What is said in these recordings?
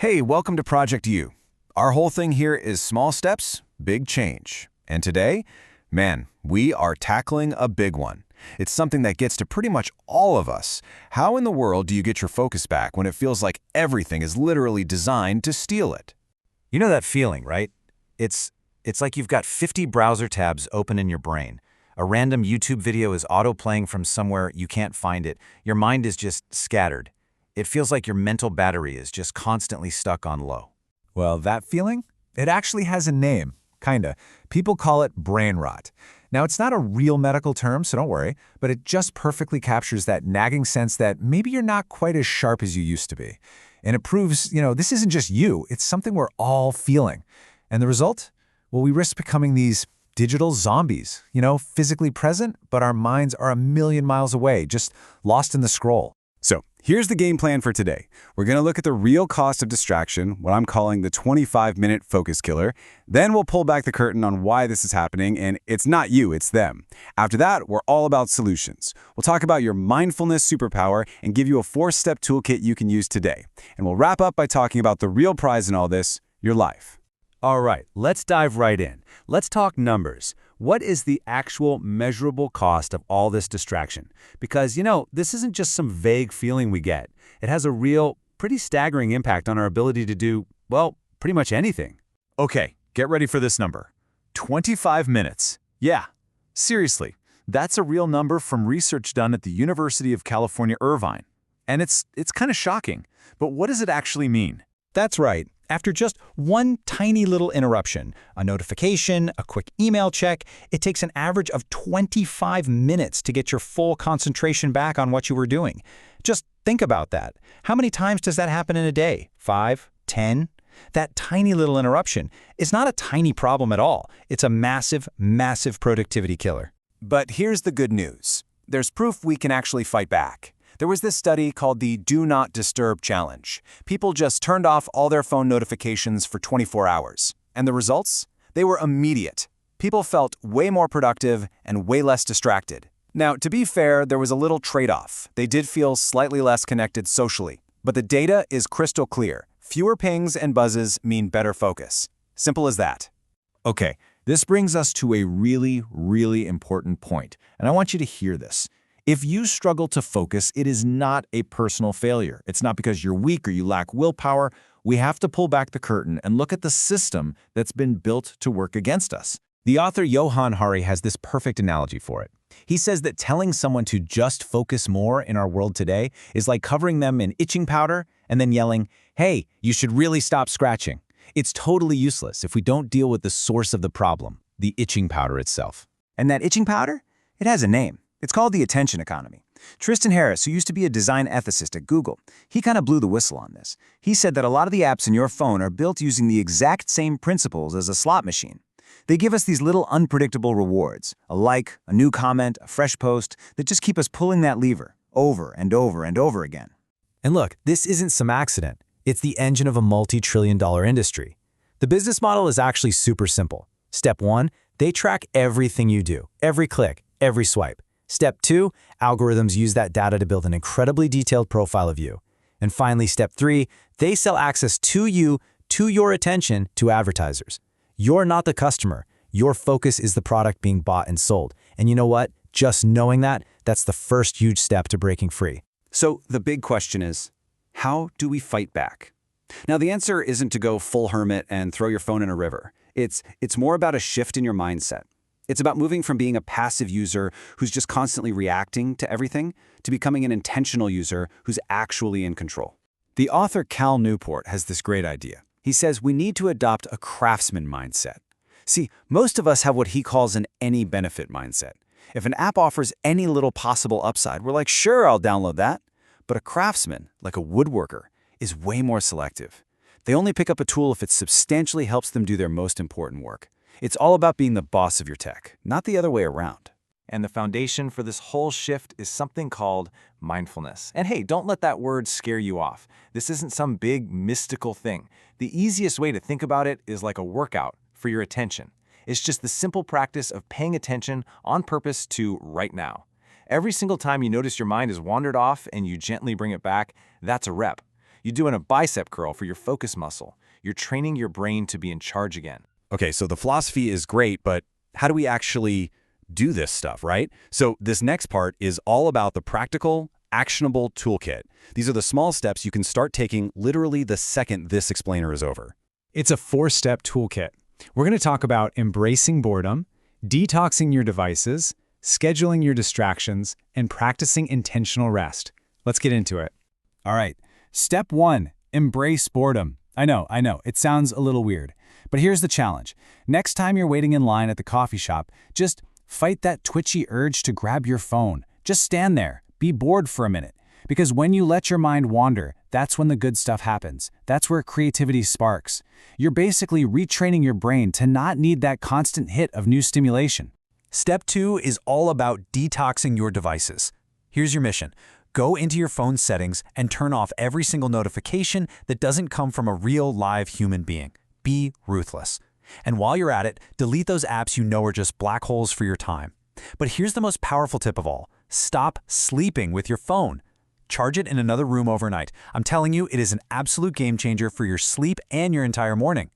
Hey, welcome to Project U. Our whole thing here is small steps, big change. And today, man, we are tackling a big one. It's something that gets to pretty much all of us. How in the world do you get your focus back when it feels like everything is literally designed to steal it? You know that feeling, right? It's like you've got 50 browser tabs open in your brain. A random YouTube video is auto-playing from somewhere you can't find it. Your mind is just scattered. It feels like your mental battery is just constantly stuck on low. Well, that feeling? It actually has a name, kinda. People call it brain rot. Now, it's not a real medical term, so don't worry, but it just perfectly captures that nagging sense that maybe you're not quite as sharp as you used to be. And it proves, this isn't just you, it's something we're all feeling. And the result? Well, we risk becoming these digital zombies, physically present, but our minds are a million miles away, just lost in the scroll. So, here's the game plan for today. We're going to look at the real cost of distraction, what I'm calling the 25-minute focus killer. Then we'll pull back the curtain on why this is happening, and it's not you, it's them. After that, we're all about solutions. We'll talk about your mindfulness superpower and give you a 4-step toolkit you can use today. And we'll wrap up by talking about the real prize in all this, your life. All right, let's dive right in. Let's talk numbers. What is the actual measurable cost of all this distraction? Because, this isn't just some vague feeling we get. It has a real, pretty staggering impact on our ability to do, well, pretty much anything. Okay, get ready for this number. 25 minutes. Yeah, seriously, that's a real number from research done at the University of California, Irvine. And it's kind of shocking, but what does it actually mean? That's right. After just one tiny little interruption, a notification, a quick email check, it takes an average of 25 minutes to get your full concentration back on what you were doing. Just think about that. How many times does that happen in a day? 5? 10? That tiny little interruption is not a tiny problem at all. It's a massive, massive productivity killer. But here's the good news. There's proof we can actually fight back. There was this study called the Do Not Disturb Challenge. People just turned off all their phone notifications for 24 hours. And the results? They were immediate. People felt way more productive and way less distracted. Now, to be fair, there was a little trade-off. They did feel slightly less connected socially. But the data is crystal clear. Fewer pings and buzzes mean better focus. Simple as that. Okay, this brings us to a really, really important point, and I want you to hear this. If you struggle to focus, it is not a personal failure. It's not because you're weak or you lack willpower. We have to pull back the curtain and look at the system that's been built to work against us. The author Johann Hari has this perfect analogy for it. He says that telling someone to just focus more in our world today is like covering them in itching powder and then yelling, "Hey, you should really stop scratching." It's totally useless if we don't deal with the source of the problem, the itching powder itself. And that itching powder? It has a name. It's called the attention economy. Tristan Harris, who used to be a design ethicist at Google, he kind of blew the whistle on this. He said that a lot of the apps in your phone are built using the exact same principles as a slot machine. They give us these little unpredictable rewards, a like, a new comment, a fresh post, that just keep us pulling that lever over and over and over again. And look, this isn't some accident. It's the engine of a multi-trillion-dollar industry. The business model is actually super simple. Step 1, they track everything you do, every click, every swipe. Step 2, algorithms use that data to build an incredibly detailed profile of you. And finally, step 3, they sell access to you, to your attention, to advertisers. You're not the customer. Your focus is the product being bought and sold. And you know what? Just knowing that, that's the first huge step to breaking free. So the big question is, how do we fight back? Now, the answer isn't to go full hermit and throw your phone in a river. It's more about a shift in your mindset. It's about moving from being a passive user who's just constantly reacting to everything to becoming an intentional user who's actually in control. The author Cal Newport has this great idea. He says we need to adopt a craftsman mindset. See, most of us have what he calls an any benefit mindset. If an app offers any little possible upside, we're like, sure, I'll download that. But a craftsman, like a woodworker, is way more selective. They only pick up a tool if it substantially helps them do their most important work. It's all about being the boss of your tech, not the other way around. And the foundation for this whole shift is something called mindfulness. And hey, don't let that word scare you off. This isn't some big mystical thing. The easiest way to think about it is like a workout for your attention. It's just the simple practice of paying attention on purpose to right now. Every single time you notice your mind has wandered off and you gently bring it back, that's a rep. You're doing a bicep curl for your focus muscle. You're training your brain to be in charge again. Okay, so the philosophy is great, but how do we actually do this stuff, right? So this next part is all about the practical, actionable toolkit. These are the small steps you can start taking literally the second this explainer is over. It's a 4-step toolkit. We're going to talk about embracing boredom, detoxing your devices, scheduling your distractions, and practicing intentional rest. Let's get into it. All right. Step 1, embrace boredom. I know, it sounds a little weird, but here's the challenge. Next time you're waiting in line at the coffee shop, just fight that twitchy urge to grab your phone. Just stand there, be bored for a minute. Because when you let your mind wander, that's when the good stuff happens. That's where creativity sparks. You're basically retraining your brain to not need that constant hit of new stimulation. Step 2 is all about detoxing your devices. Here's your mission. Go into your phone settings and turn off every single notification that doesn't come from a real live human being. Be ruthless. And while you're at it, delete those apps you know are just black holes for your time. But here's the most powerful tip of all. Stop sleeping with your phone. Charge it in another room overnight. I'm telling you, it is an absolute game changer for your sleep and your entire morning.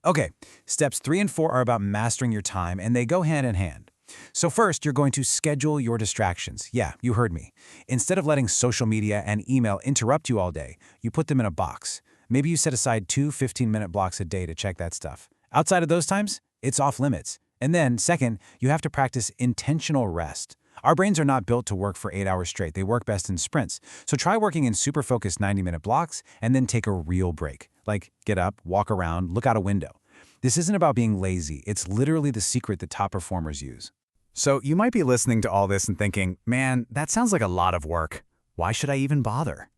Okay, steps 3 and 4 are about mastering your time, and they go hand in hand. So first, you're going to schedule your distractions. Yeah, you heard me. Instead of letting social media and email interrupt you all day, you put them in a box. Maybe you set aside 2 15-minute blocks a day to check that stuff. Outside of those times, it's off limits. And then, second, you have to practice intentional rest. Our brains are not built to work for 8 hours straight. They work best in sprints. So try working in super focused 90-minute blocks and then take a real break. Like get up, walk around, look out a window. This isn't about being lazy. It's literally the secret that top performers use. So you might be listening to all this and thinking, man, that sounds like a lot of work. Why should I even bother?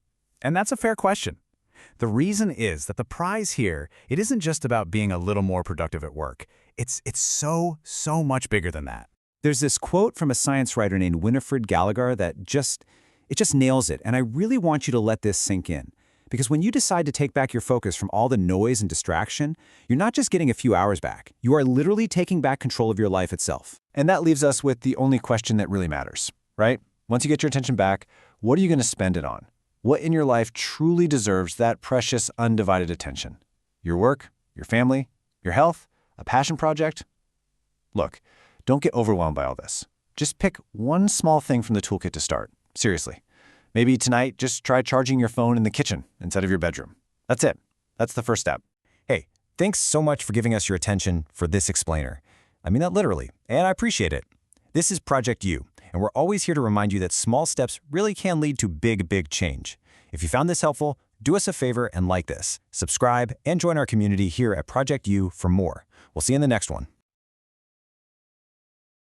And that's a fair question. The reason is that the prize here, it isn't just about being a little more productive at work. It's so much bigger than that. There's this quote from a science writer named Winifred Gallagher that just nails it, and I really want you to let this sink in. Because when you decide to take back your focus from all the noise and distraction, you're not just getting a few hours back. You are literally taking back control of your life itself. And that leaves us with the only question that really matters, right? Once you get your attention back, what are you going to spend it on? What in your life truly deserves that precious, undivided attention? Your work? Your family? Your health? A passion project? Look, don't get overwhelmed by all this. Just pick one small thing from the toolkit to start. Seriously. Maybe tonight, just try charging your phone in the kitchen instead of your bedroom. That's it. That's the first step. Hey, thanks so much for giving us your attention for this explainer. I mean that literally, and I appreciate it. This is Project U, and we're always here to remind you that small steps really can lead to big change. If you found this helpful, do us a favor and like this, subscribe, and join our community here at Project U for more. We'll see you in the next one.